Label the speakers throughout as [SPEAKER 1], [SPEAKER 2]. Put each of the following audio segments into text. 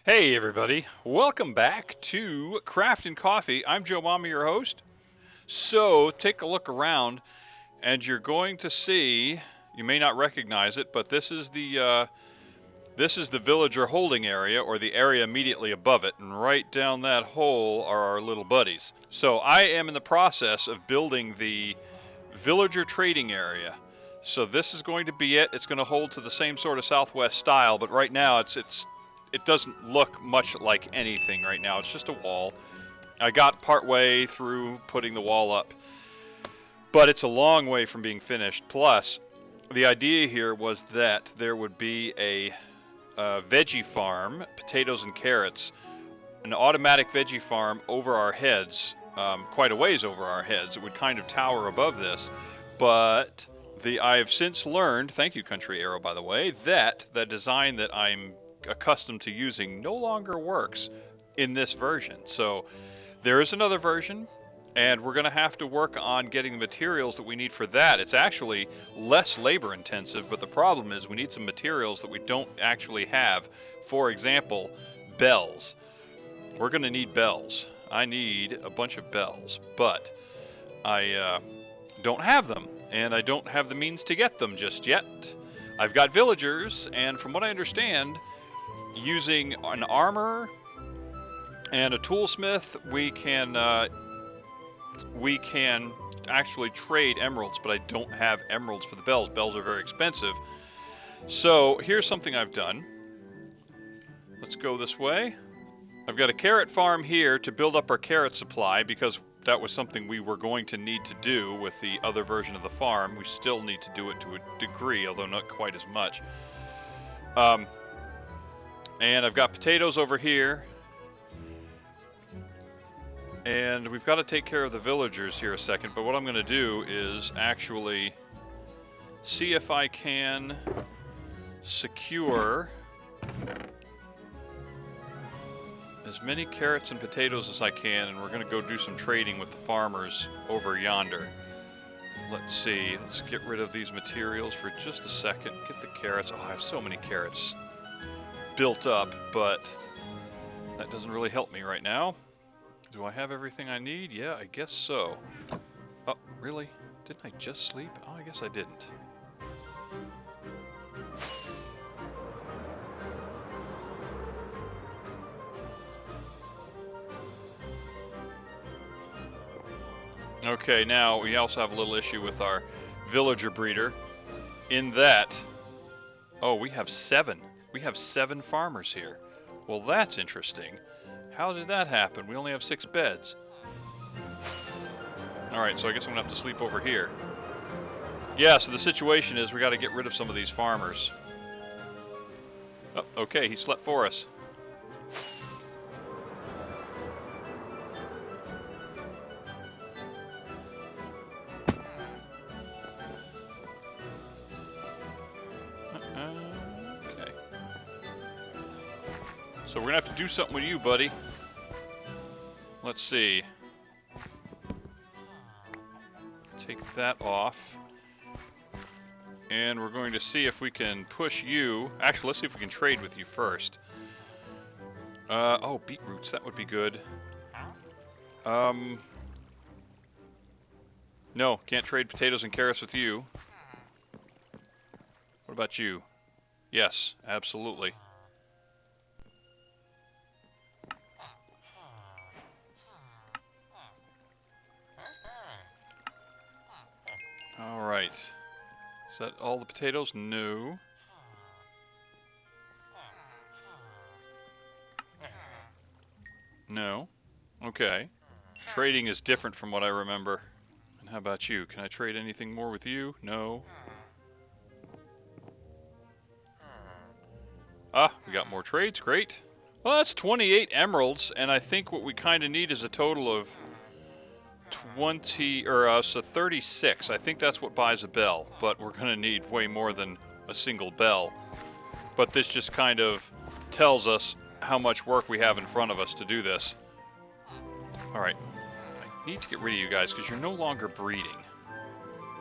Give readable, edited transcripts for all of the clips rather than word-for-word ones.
[SPEAKER 1] Hey everybody, welcome back to Craft and Coffee. I'm Joe Mama, your host. So take a look around and you're going to see, you may not recognize it, but this is the villager holding area, or the area immediately above it, and right down that hole are our little buddies. So I am in the process of building the villager trading area. So this is going to be it. It's going to hold to the same sort of Southwest style, but right now it doesn't look much like anything right now. It's just a wall. I got partway through putting the wall up, but it's a long way from being finished. Plus, the idea here was that there would be a veggie farm, potatoes and carrots, an automatic veggie farm over our heads, quite a ways over our heads. It would kind of tower above this, but I have since learned, thank you CountryArrow by the way, that the design that I'm accustomed to using no longer works in this version. So there is another version, and we're going to have to work on getting the materials that we need for that. It's actually less labor intensive, but the problem is we need some materials that we don't actually have. For example, bells. We're going to need bells. I need a bunch of bells, but I don't have them, and I don't have the means to get them just yet. I've got villagers, and from what I understand, using an armor and a toolsmith, we can actually trade emeralds, but I don't have emeralds for the bells. Bells are very expensive. So here's something I've done. Let's go this way. I've got a carrot farm here to build up our carrot supply, because that was something we were going to need to do with the other version of the farm. We still need to do it to a degree, although not quite as much. And I've got potatoes over here. And we've got to take care of the villagers here a second, but what I'm going to do is actually see if I can secure as many carrots and potatoes as I can, and we're going to go do some trading with the farmers over yonder. Let's see, let's get rid of these materials for just a second. Get the carrots. Oh, I have so many carrots built up, but that doesn't really help me right now. Do I have everything I need? Yeah, I guess so. Oh, really? Didn't I just sleep? Oh, I guess I didn't. Okay, now we also have a little issue with our villager breeder in that, oh, we have 7. We have 7 farmers here. Well, that's interesting. How did that happen? We only have 6 beds. Alright, so I guess I'm going to have to sleep over here. Yeah, so the situation is we got to get rid of some of these farmers. Oh, okay, he slept for us. Okay. So we're going to have to do something with you, buddy. Let's see. Take that off. And we're going to see if we can push you. Actually, let's see if we can trade with you first. Oh, beetroots. That would be good. No, can't trade potatoes and carrots with you. What about you? Yes, absolutely. Alright. Is that all the potatoes? No. No. Okay. Trading is different from what I remember. And how about you? Can I trade anything more with you? No. Ah, we got more trades. Great. Well, that's 28 emeralds, and I think what we kind of need is a total of 36. I think that's what buys a bell, but we're going to need way more than a single bell. But this just kind of tells us how much work we have in front of us to do this. Alright, I need to get rid of you guys because you're no longer breeding.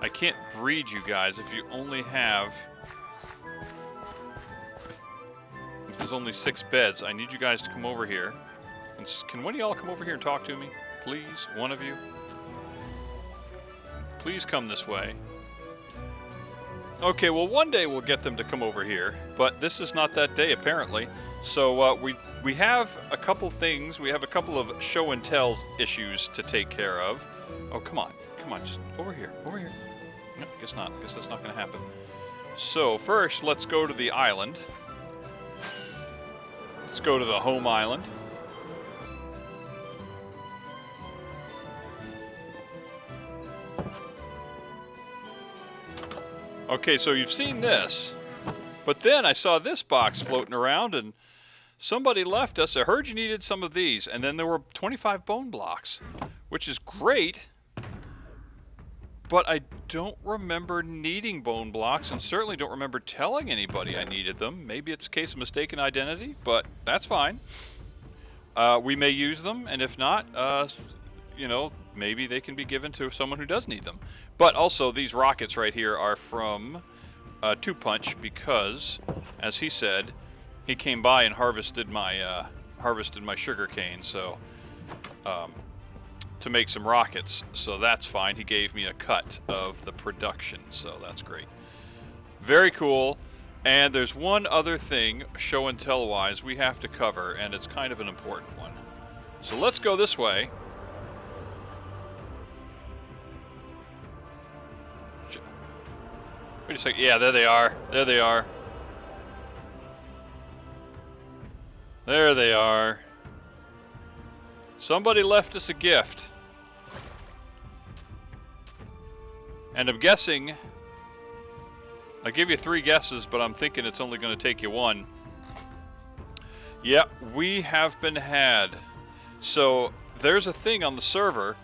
[SPEAKER 1] I can't breed you guys if you only have... There's only 6 beds. I need you guys to come over here. And can one of y'all come over here and talk to me? Please? One of you? Please come this way. Okay, well, one day we'll get them to come over here, but this is not that day, apparently. So we have a couple things. We have a couple of show and tell issues to take care of. Oh, come on, just over here, over here. No, guess not. Guess that's not going to happen. So first, let's go to the island. Let's go to the home island. Okay, so you've seen this, but then I saw this box floating around, and somebody left us. I heard you needed some of these, and then there were 25 bone blocks, which is great, but I don't remember needing bone blocks, and certainly don't remember telling anybody I needed them. Maybe it's a case of mistaken identity, but that's fine. We may use them, and if not, you know, maybe they can be given to someone who does need them. But also, these rockets right here are from Two Punch because, as he said, he came by and harvested my sugar cane, so to make some rockets. So that's fine. He gave me a cut of the production, so that's great. Very cool. And there's one other thing, show and tell wise, we have to cover, and it's kind of an important one. So let's go this way. Wait a second. Yeah, there they are. There they are. There they are. Somebody left us a gift. And I'm guessing... I give you 3 guesses, but I'm thinking it's only going to take you 1. Yep, we have been had. So, there's a thing on the server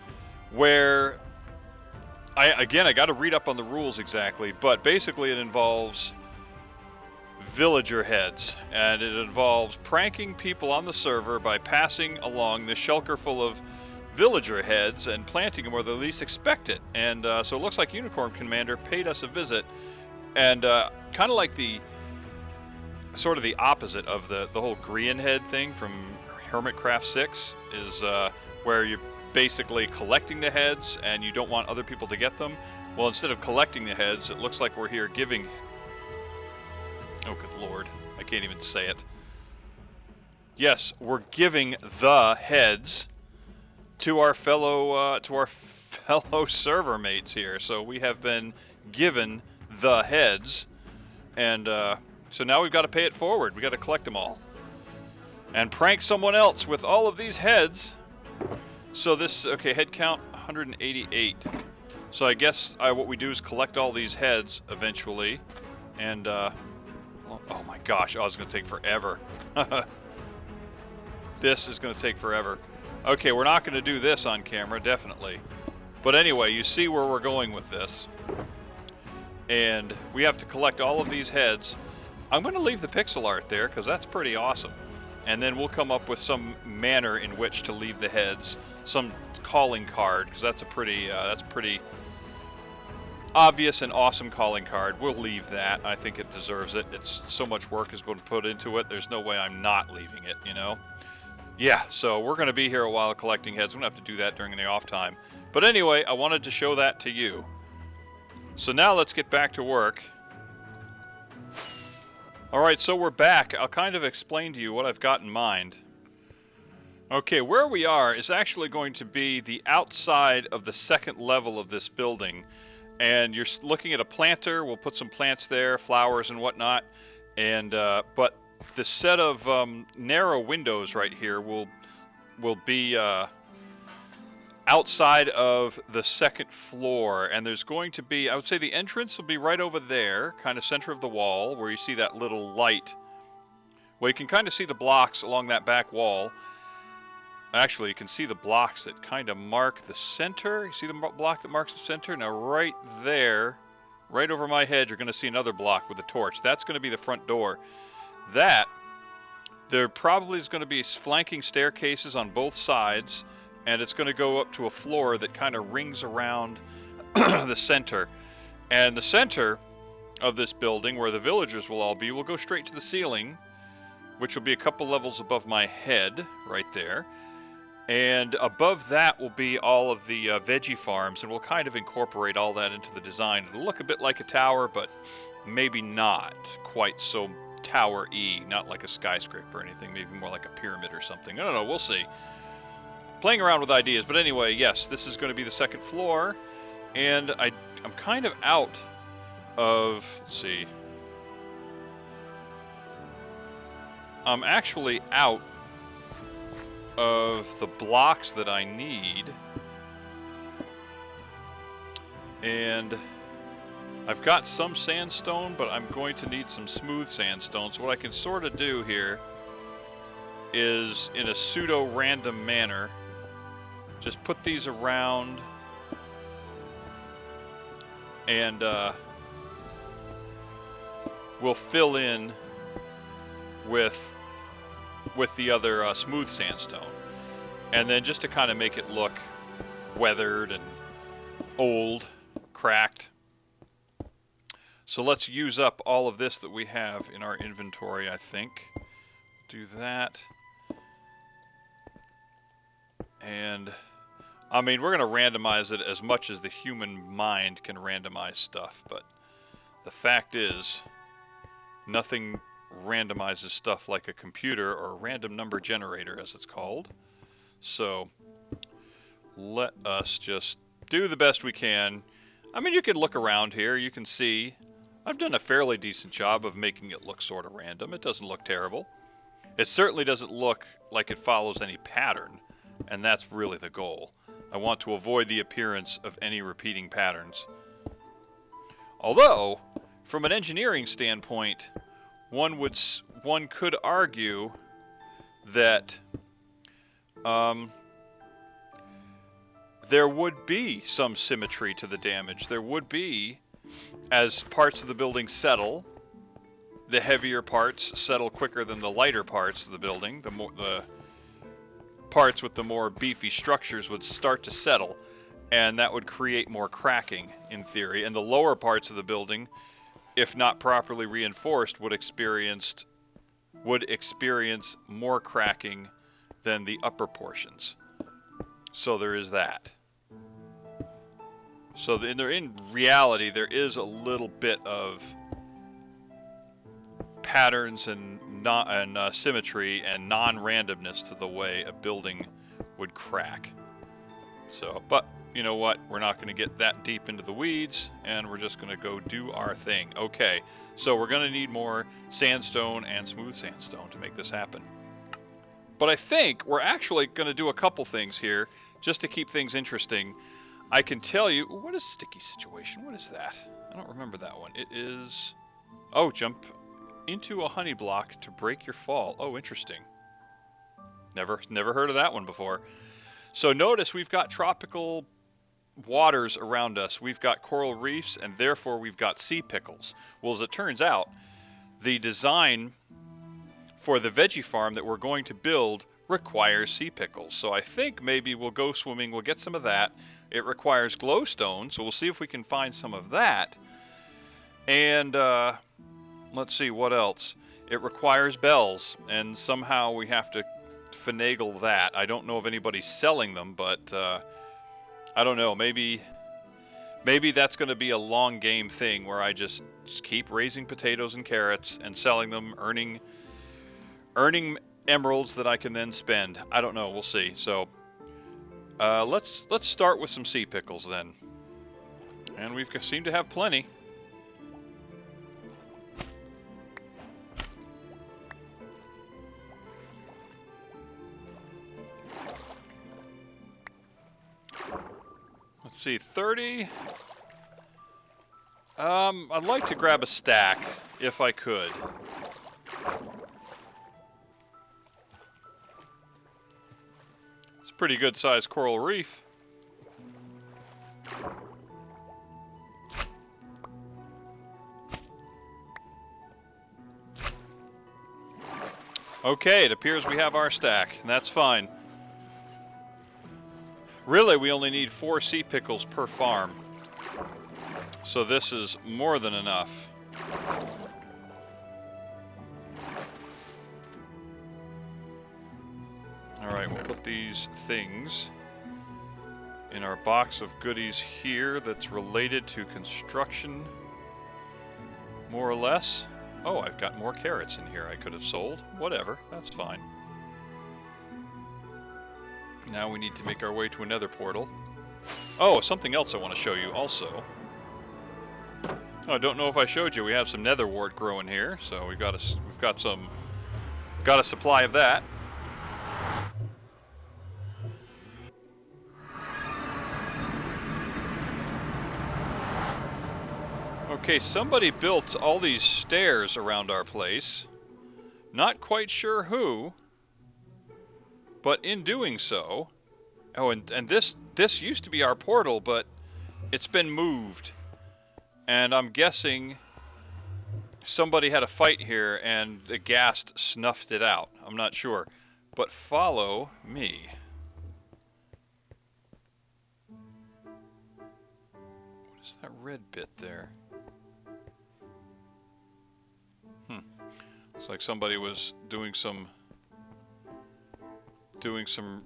[SPEAKER 1] where... I got to read up on the rules exactly, but basically it involves villager heads, and it involves pranking people on the server by passing along the shulker full of villager heads and planting them where they least expect it. And so it looks like Unicorn Commander paid us a visit, and kind of like the sort of the opposite of the whole Grian head thing from Ep.6 is where you basically collecting the heads and you don't want other people to get them. Well, instead of collecting the heads, it looks like we're here giving... Oh, good Lord. I can't even say it. Yes, we're giving the heads to our fellow server mates here. So we have been given the heads, and so now we've got to pay it forward. We've got to collect them all and prank someone else with all of these heads. So this, okay, head count 188. So I guess what we do is collect all these heads eventually. And, oh my gosh, oh, it's going to take forever. This is going to take forever. Okay, we're not going to do this on camera, definitely. But anyway, you see where we're going with this. And we have to collect all of these heads. I'm going to leave the pixel art there because that's pretty awesome. And then we'll come up with some manner in which to leave the heads. Some calling card, because that's pretty obvious and awesome calling card. We'll leave that. I think it deserves it. It's so much work has been put into it. There's no way I'm not leaving it, you know? Yeah, so we're going to be here a while collecting heads. I'm going to have to do that during the off time. But anyway, I wanted to show that to you. So now let's get back to work. Alright, so we're back. I'll kind of explain to you what I've got in mind. Okay, where we are is actually going to be the outside of the 2nd level of this building. And you're looking at a planter. We'll put some plants there, flowers and whatnot. And but the set of narrow windows right here will be outside of the 2nd floor. And there's going to be, I would say the entrance will be right over there, kind of center of the wall, where you see that little light. Well, you can kind of see the blocks along that back wall. Actually, you can see the blocks that kind of mark the center. You see the block that marks the center? Now, right there, right over my head, you're going to see another block with a torch. That's going to be the front door. There probably is going to be flanking staircases on both sides, and it's going to go up to a floor that kind of rings around the center. And the center of this building, where the villagers will all be, will go straight to the ceiling. which will be a couple levels above my head right there. And above that will be all of the veggie farms, and we'll kind of incorporate all that into the design. It'll look a bit like a tower, but maybe not quite so tower-y, not like a skyscraper or anything, maybe more like a pyramid or something. I don't know, we'll see. Playing around with ideas, but anyway, yes, this is going to be the second floor, and I'm kind of out of, let's see, I'm actually out of the blocks that I need, and I've got some sandstone, but I'm going to need some smooth sandstone. So what I can sort of do here is, in a pseudo-random manner, just put these around, and we'll fill in with the other smooth sandstone. And then just to kind of make it look weathered and old, cracked. So let's use up all of this that we have in our inventory, I think. Do that. And, I mean, we're going to randomize it as much as the human mind can randomize stuff, but the fact is, nothing randomizes stuff like a computer, or a random number generator as it's called. So let us just do the best we can. I mean, you can look around here, you can see I've done a fairly decent job of making it look sort of random. It doesn't look terrible. It certainly doesn't look like it follows any pattern, and that's really the goal. I want to avoid the appearance of any repeating patterns. Although, from an engineering standpoint, one could argue that there would be some symmetry to the damage. There would be, as parts of the building settle, the heavier parts settle quicker than the lighter parts of the building. The parts with the more beefy structures would start to settle, and that would create more cracking in theory. And the lower parts of the building, if not properly reinforced, would experience more cracking than the upper portions. So there is that. So in reality, there is a little bit of patterns and symmetry and non-randomness to the way a building would crack. So, but you know what? We're not going to get that deep into the weeds, and we're just going to go do our thing. Okay, so we're going to need more sandstone and smooth sandstone to make this happen. But I think we're actually going to do a couple things here just to keep things interesting. I can tell you, what is sticky situation? What is that? I don't remember that one. It is, oh, jump into a honey block to break your fall. Oh, interesting. Never heard of that one before. So notice we've got tropical waters around us. We've got coral reefs, and therefore we've got sea pickles. Well, as it turns out, the design for the veggie farm that we're going to build requires sea pickles. So I think maybe we'll go swimming, we'll get some of that. It requires glowstone, so we'll see if we can find some of that. And let's see, what else? It requires bells, and somehow we have to finagle that. I don't know if anybody's selling them, but I don't know. Maybe that's going to be a long game thing where I just keep raising potatoes and carrots and selling them, earning emeralds that I can then spend. I don't know. We'll see. So let's start with some sea pickles then, and we seem to have plenty. Let's see, 30. I'd like to grab a stack if I could. It's a pretty good sized coral reef. Okay, it appears we have our stack, and that's fine. Really, we only need 4 sea pickles per farm. So this is more than enough. Alright, we'll put these things in our box of goodies here that's related to construction, more or less. Oh, I've got more carrots in here I could have sold. Whatever, that's fine. Now we need to make our way to another portal. Oh, something else I want to show you also. Oh, I don't know if I showed you. We have some netherwort growing here, so we've got a supply of that. Okay, somebody built all these stairs around our place. Not quite sure who, but in doing so... Oh, and this used to be our portal, but it's been moved. And I'm guessing somebody had a fight here and the ghast snuffed it out. I'm not sure. But follow me. What is that red bit there? Looks like somebody was doing some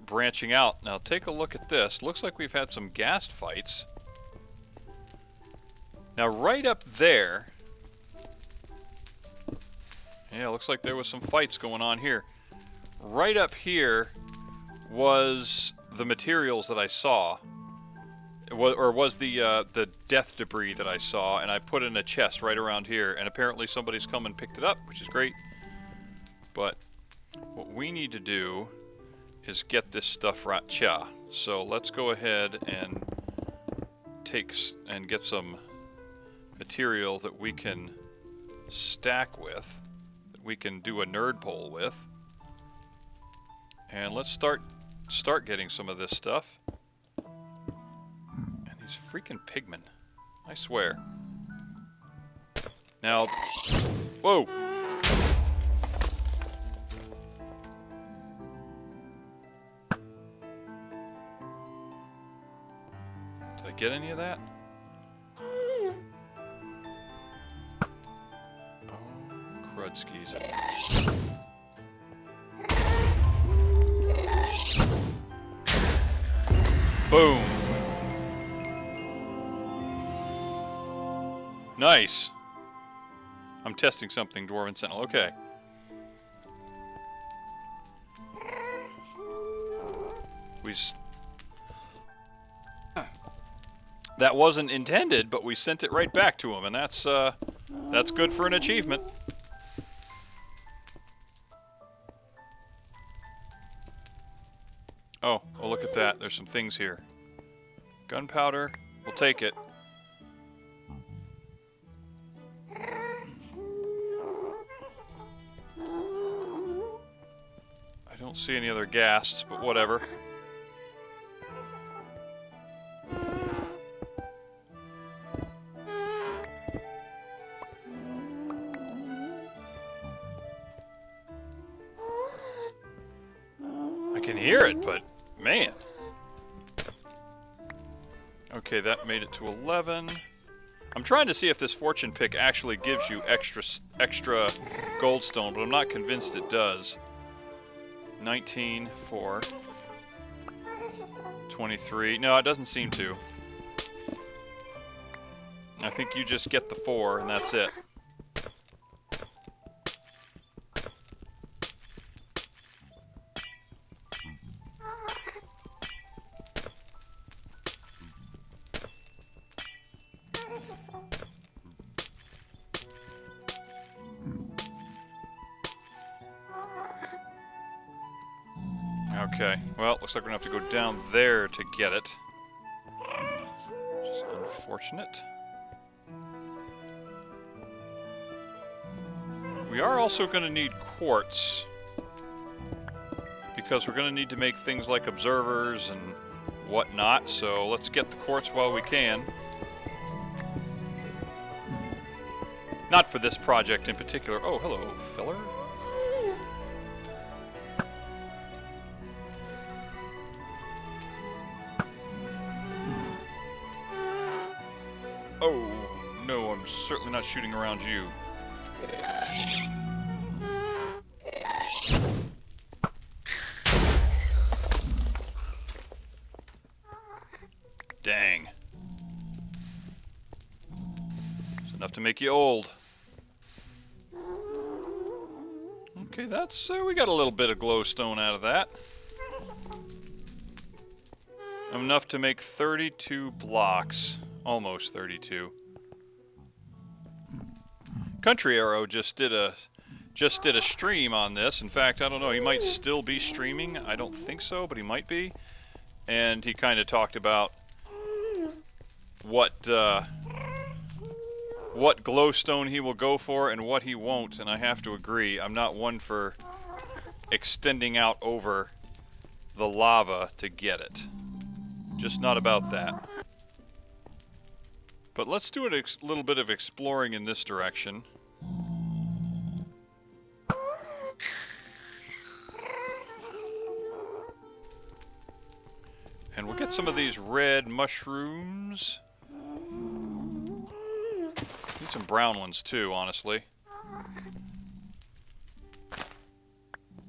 [SPEAKER 1] branching out. Now take a look at this. Looks like we've had some ghast fights. Now right up there, yeah, looks like there was some fights going on here. Right up here was the materials that I saw, was the death debris that I saw, and I put in a chest right around here, and apparently somebody's come and picked it up, which is great. But what we need to do is get this stuff right. So let's go ahead and get some material that we can stack with, that we can do a nerd pole with, and let's start getting some of this stuff. And these freaking pigmen, I swear. Now, whoa! Did I get any of that? Skis. Boom. Nice. I'm testing something, Dwarven Sentinel. Okay. That wasn't intended, but we sent it right back to him, and that's good for an achievement. Oh, look at that. There's some things here. Gunpowder. We'll take it. I don't see any other ghasts, but whatever. I can hear it, but man. Okay, that made it to 11. I'm trying to see if this fortune pick actually gives you extra goldstone, but I'm not convinced it does. 19, 4, 23. No, it doesn't seem to. I think you just get the 4, and that's it. Okay, well, looks like we're going to have to go down there to get it. Which is unfortunate. We are also going to need quartz, because we're going to need to make things like observers and whatnot, so let's get the quartz while we can. Not for this project in particular. Oh, hello, filler. Oh, no, I'm certainly not shooting around you. to make you old. Okay, that's we got a little bit of glowstone out of that. Enough to make 32 blocks. Almost 32. CountryArrow just did a stream on this. In fact, I don't know, he might still be streaming. I don't think so, but he might be. And he kind of talked about what glowstone he will go for and what he won't, and I have to agree. I'm not one for extending out over the lava to get it. Just not about that. But let's do a little bit of exploring in this direction. And we'll get some of these red mushrooms. Need some brown ones too, honestly.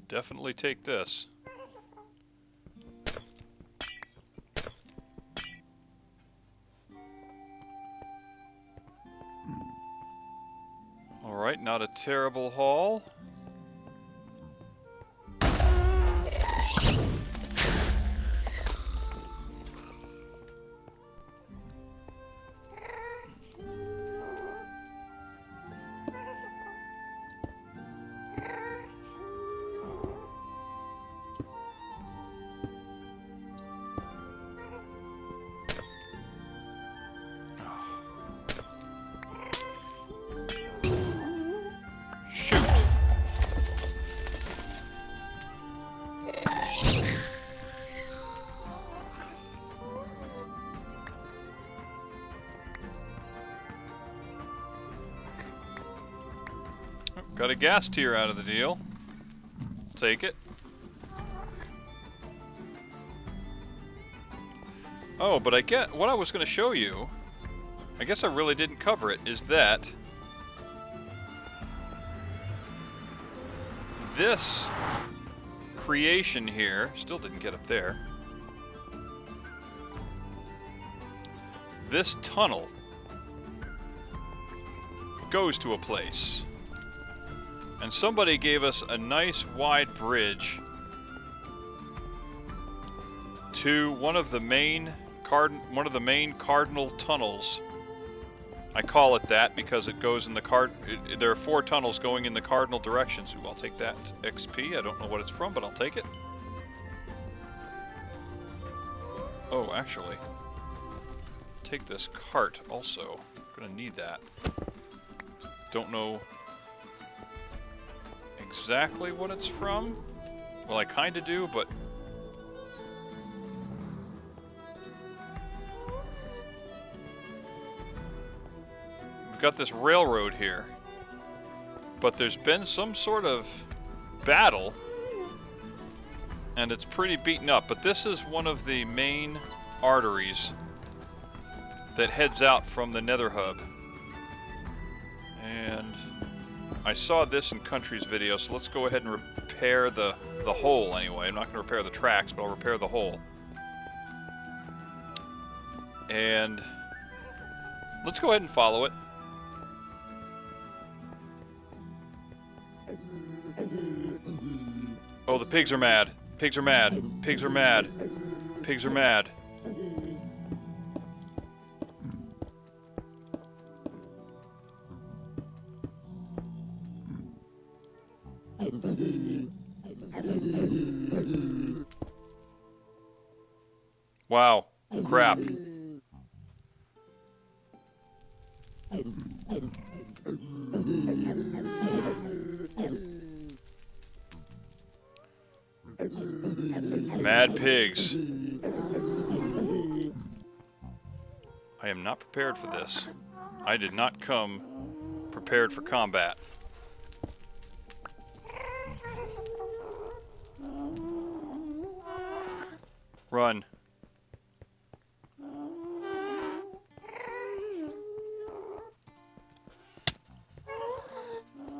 [SPEAKER 1] Definitely take this. Alright, not a terrible haul. Got a gas tier out of the deal. Take it. Oh, but I get what I was going to show you. I guess I really didn't cover it. Is that this creation here? Still didn't get up there. This tunnel goes to a place. And somebody gave us a nice wide bridge to one of the main cardinal tunnels. I call it that because it goes in the there are 4 tunnels going in the cardinal directions. Ooh, I'll take that XP. I don't know what it's from, but I'll take it. Oh, actually, take this cart also. I'm gonna need that. Don't know exactly what it's from. Well, I kind of do, but we've got this railroad here, but there's been some sort of battle and it's pretty beaten up. But this is one of the main arteries that heads out from the Nether Hub, and I saw this in Country's video, so let's go ahead and repair the hole anyway. I'm not going to repair the tracks, but I'll repair the hole. And let's go ahead and follow it. Oh, the pigs are mad. Pigs are mad. Pigs are mad. Pigs are mad. Wow, crap. Mad pigs. I am not prepared for this. I did not come prepared for combat. Run.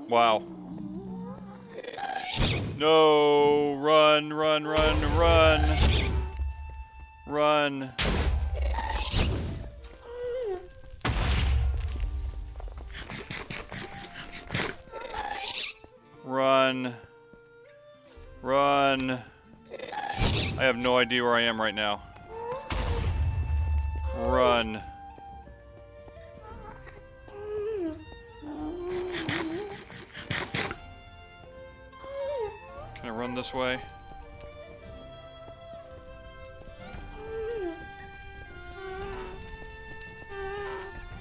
[SPEAKER 1] Wow. No, run, run, run, run. Run. Run. Run. I have no idea where I am right now. Run. Can I run this way?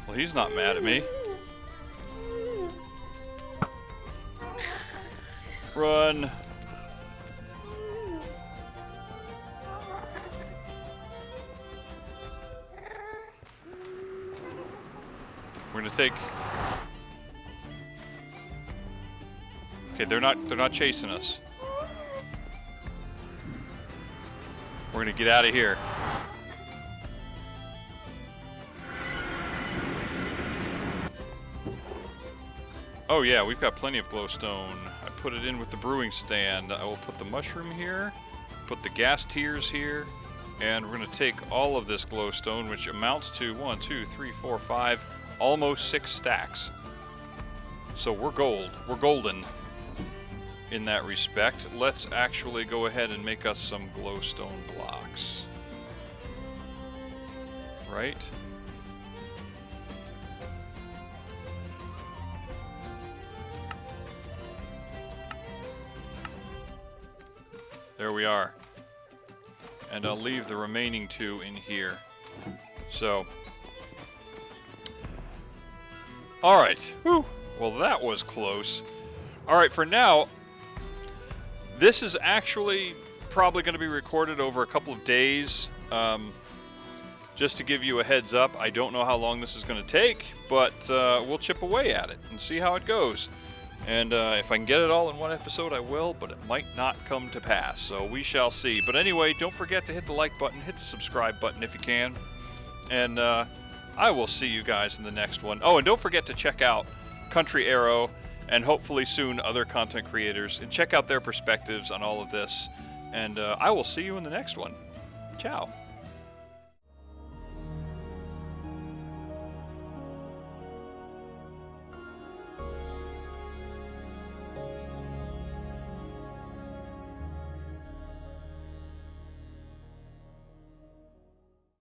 [SPEAKER 1] Well, he's not mad at me. Run. We're gonna take. Okay, they're not chasing us. We're gonna get out of here. Oh yeah, we've got plenty of glowstone. I put it in with the brewing stand. I will put the mushroom here, put the gas tiers here, and we're going to take all of this glowstone, which amounts to 1, 2, 3, 4, 5, almost 6 stacks. So we're gold. We're golden in that respect. Let's actually go ahead and make us some glowstone blocks. Right? There we are. And I'll leave the remaining 2 in here. So. Alright. Whew. Well, that was close. Alright, for now, this is actually probably going to be recorded over a couple of days. Just to give you a heads up, I don't know how long this is going to take, but we'll chip away at it and see how it goes. And if I can get it all in one episode, I will, but it might not come to pass, so we shall see. But anyway, don't forget to hit the like button, hit the subscribe button if you can, and I will see you guys in the next one. Oh, and don't forget to check out CountryArrow, and hopefully soon other content creators, and check out their perspectives on all of this. And I will see you in the next one. Ciao.